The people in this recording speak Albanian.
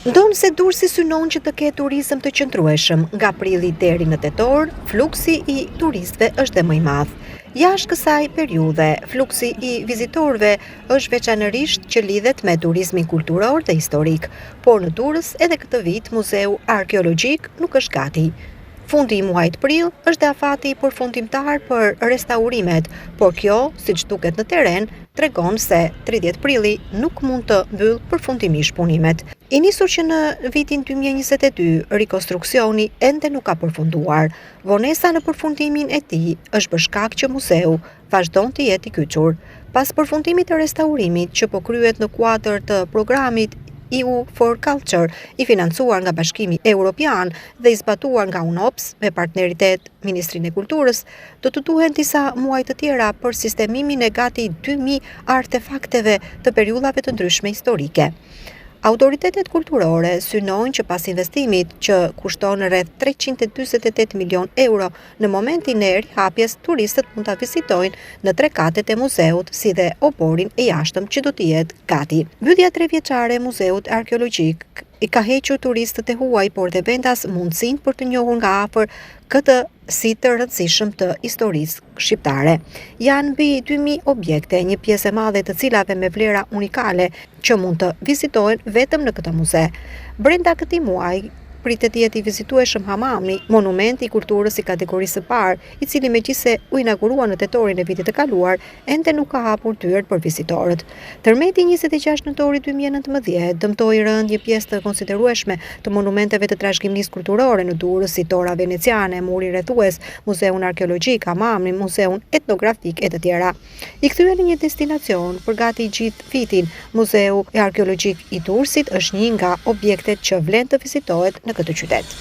Ndonë se Durrësi synon që të ketë turizëm të qëndrueshëm, nga prilli deri në tetor, fluksi i turistëve është dhe më i madh. Jashtë kësaj periudhe, fluksi i vizitorëve është veçanërisht që lidhet me turizmin kulturor dhe historik, por në Durrës edhe këtë vit Muzeu Arkeologjik nuk është gati. Fundi i muajit prill është dhe afati përfundimtar për restaurimet, por kjo, siç duket në terren, tregon se 30 prilli nuk mund të mbyll përfundimisht punimet. I nisur që në vitin 2022, rikonstruksioni ende nuk ka përfunduar. Vonesa në përfundimin e tij është bërë shkak që muzeu vazhdon të jetë i kyçur. Pas përfundimit të restaurimit që po kryhet në kuadër të programit EU for Culture, i financuar nga Bashkimi Evropian dhe i zbatuar nga UNOPS me partneritet Ministrinë e Kulturës, do të duhen disa muaj të tjera për sistemimin e gati 2000 artefakteve të periudhave të ndryshme historike. Autoritetet kulturore synojnë që pas investimit që kushton rreth 348 milion euro në momentin e rihapjes, turistët mund ta vizitojnë në 3 katet e muzeut, si dhe oborin e jashtëm që do të jetë gati. Mbyllja 3 vjeçare e Muzeut Arkeologjik i ka hequr turistët e huaj, por dhe vendas mundësinë për të njohur nga afër këtë site të rëndësishëm të historisë shqiptare. Janë mbi 2000 objekte, një pjesë e madhe të cilave me vlera unikale që mund të vizitohen vetëm në këtë muze. Brenda këtij muaji pritet të jetë i vizitueshëm Hamami, monumenti i kulturës i kategorisë së parë, i cili megjithse u inaugurua në tetorin e vitit të kaluar, ende nuk ka hapur dyert për vizitorët. Tërmeti 26 nëntori 2019 dëmtoi rënd një pjesë të konsiderueshme të monumenteve të trashëgimisë kulturore në Durrës, si Tora Veneciane, muri rrethues, Muzeun Arkeologjik, Hamami, Muzeun Etnografik e të tjera. I kthyer në një destinacion për gati gjithë vitin, Muzeu Arkeologjik i Durrësit është një nga objektet që vlen të vizitohet në këtë qytet.